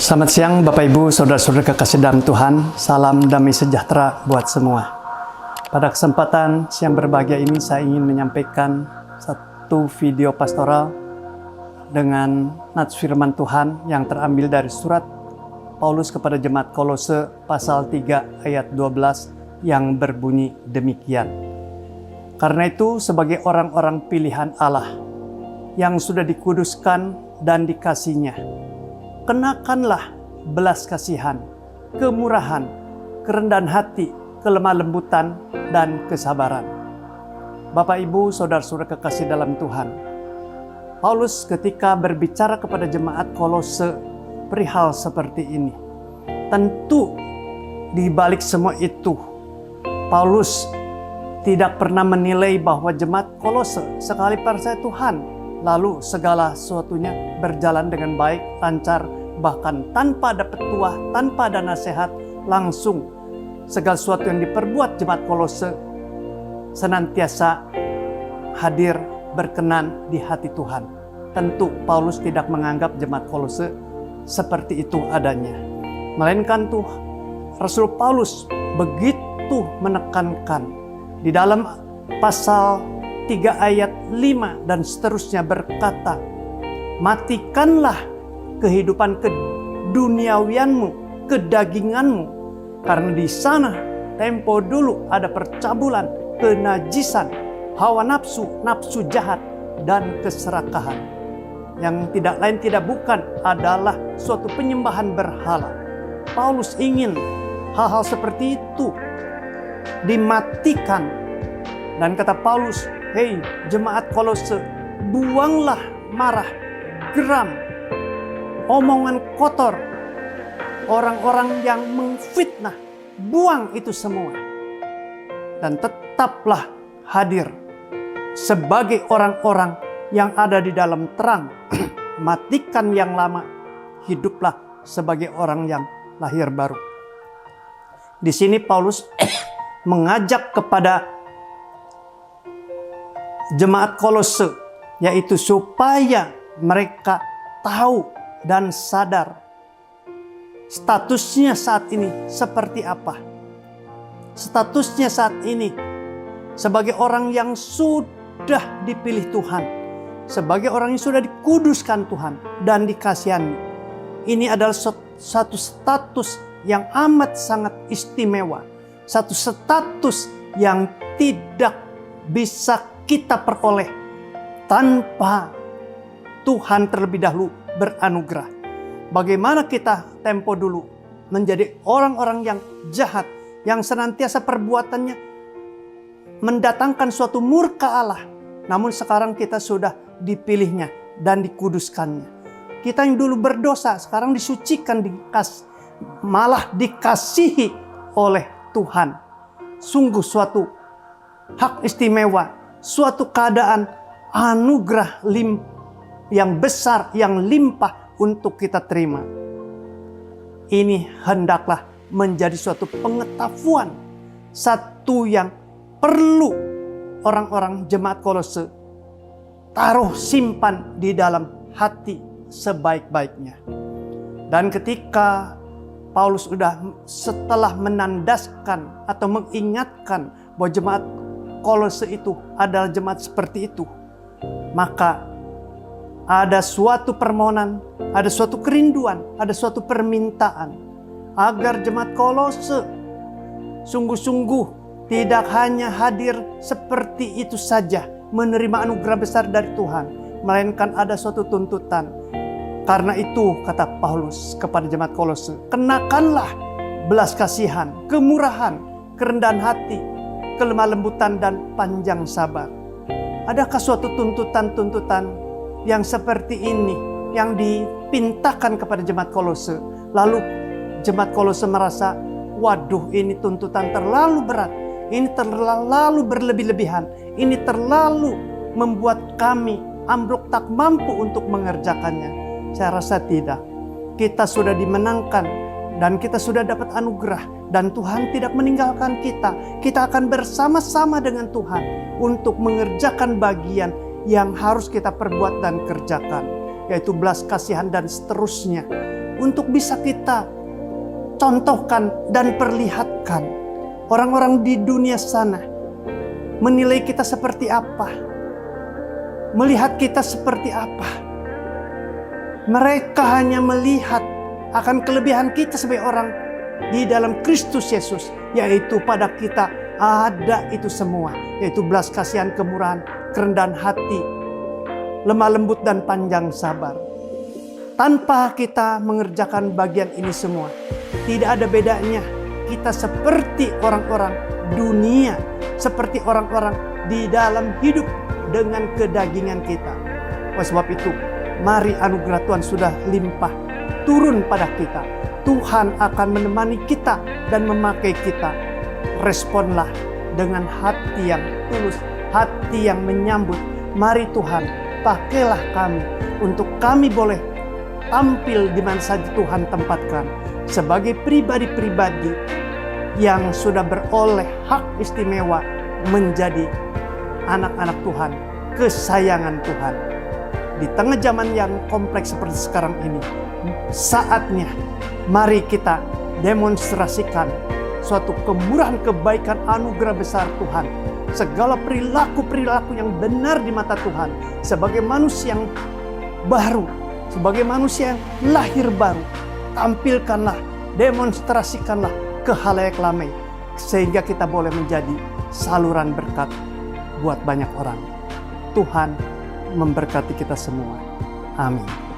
Selamat siang Bapak Ibu, Saudara-saudara kekasih dalam Tuhan. Salam damai sejahtera buat semua. Pada kesempatan siang berbahagia ini saya ingin menyampaikan satu video pastoral dengan nats firman Tuhan yang terambil dari surat Paulus kepada jemaat Kolose pasal 3 ayat 12 yang berbunyi demikian. Karena itu sebagai orang-orang pilihan Allah yang sudah dikuduskan dan dikasihnya, kenakanlah belas kasihan, kemurahan, kerendahan hati, kelemah lembutan, dan kesabaran. Bapak Ibu, Saudara-saudara kekasih dalam Tuhan, Paulus ketika berbicara kepada jemaat Kolose perihal seperti ini, tentu di balik semua itu, Paulus tidak pernah menilai bahwa jemaat Kolose sekali percaya Tuhan, lalu segala sesuatunya berjalan dengan baik, lancar, bahkan tanpa ada petuah, tanpa ada nasihat, langsung segala sesuatu yang diperbuat jemaat Kolose senantiasa hadir berkenan di hati Tuhan. Tentu Paulus tidak menganggap jemaat Kolose seperti itu adanya, melainkan tuh Rasul Paulus begitu menekankan di dalam pasal 3 ayat 5 dan seterusnya berkata, matikanlah kehidupan keduniawianmu, kedaginganmu, karena di sana tempo dulu ada percabulan, kenajisan, hawa nafsu, nafsu jahat, dan keserakahan. Yang tidak lain tidak bukan adalah suatu penyembahan berhala. Paulus ingin hal-hal seperti itu dimatikan. Dan kata Paulus, hei jemaat Kolose, buanglah marah, geram, omongan kotor, orang-orang yang mengfitnah, buang itu semua. Dan tetaplah hadir sebagai orang-orang yang ada di dalam terang. Matikan yang lama, hiduplah sebagai orang yang lahir baru. Di sini Paulus mengajak kepada jemaat Kolose, yaitu supaya mereka tahu dan sadar statusnya saat ini seperti apa. Statusnya saat ini sebagai orang yang sudah dipilih Tuhan, sebagai orang yang sudah dikuduskan Tuhan dan dikasihani. Ini adalah satu status yang amat sangat istimewa, satu status yang tidak bisa kita peroleh tanpa Tuhan terlebih dahulu beranugerah. Bagaimana kita tempo dulu menjadi orang-orang yang jahat, yang senantiasa perbuatannya mendatangkan suatu murka Allah. Namun sekarang kita sudah dipilihnya dan dikuduskannya. Kita yang dulu berdosa sekarang disucikan, malah dikasihi oleh Tuhan. Sungguh suatu hak istimewa, suatu keadaan anugerah yang besar, yang limpah untuk kita terima. Ini hendaklah menjadi suatu pengetahuan, satu yang perlu orang-orang jemaat Kolose taruh simpan di dalam hati sebaik-baiknya. Dan ketika Paulus setelah menandaskan atau mengingatkan bahwa jemaat Kolose itu adalah jemaat seperti itu, maka ada suatu permohonan, ada suatu kerinduan, ada suatu permintaan agar jemaat Kolose sungguh-sungguh tidak hanya hadir seperti itu saja, menerima anugerah besar dari Tuhan, melainkan ada suatu tuntutan. Karena itu kata Paulus kepada jemaat Kolose, kenakanlah belas kasihan, kemurahan, kerendahan hati, kelemah lembutan, dan panjang sabar. Adakah suatu tuntutan-tuntutan yang seperti ini yang dipintakan kepada jemaat Kolose? Lalu jemaat Kolose merasa, waduh ini tuntutan terlalu berat, ini terlalu berlebih-lebihan, ini terlalu membuat kami ambruk tak mampu untuk mengerjakannya. Saya rasa tidak. Kita sudah dimenangkan dan kita sudah dapat anugerah, dan Tuhan tidak meninggalkan kita. Kita akan bersama-sama dengan Tuhan untuk mengerjakan bagian yang harus kita perbuat dan kerjakan, yaitu belas kasihan dan seterusnya. untuk bisa kita contohkan dan perlihatkan. Orang-orang di dunia sana menilai kita seperti apa, melihat kita seperti apa. Mereka hanya melihat akan kelebihan kita sebagai orang di dalam Kristus Yesus, yaitu pada kita ada itu semua, yaitu belas kasihan, kemurahan, kerendahan hati, lemah lembut dan panjang sabar. Tanpa kita mengerjakan bagian ini semua, tidak ada bedanya kita seperti orang-orang dunia, seperti orang-orang di dalam hidup dengan kedagingan kita. Oleh sebab itu, mari anugerah Tuhan sudah limpah turun pada kita. Tuhan akan menemani kita dan memakai kita. Responlah dengan hati yang tulus, hati yang menyambut. Mari Tuhan, pakailah kami untuk kami boleh tampil di mana saja Tuhan tempatkan sebagai pribadi-pribadi yang sudah beroleh hak istimewa menjadi anak-anak Tuhan, kesayangan Tuhan. Di tengah zaman yang kompleks seperti sekarang ini, saatnya mari kita demonstrasikan suatu kemurahan, kebaikan, anugerah besar Tuhan. Segala perilaku-perilaku yang benar di mata Tuhan. Sebagai manusia yang baru, sebagai manusia yang lahir baru, tampilkanlah, demonstrasikanlah ke khalayak ramai, sehingga kita boleh menjadi saluran berkat buat banyak orang. Tuhan memberkati kita semua. Amin.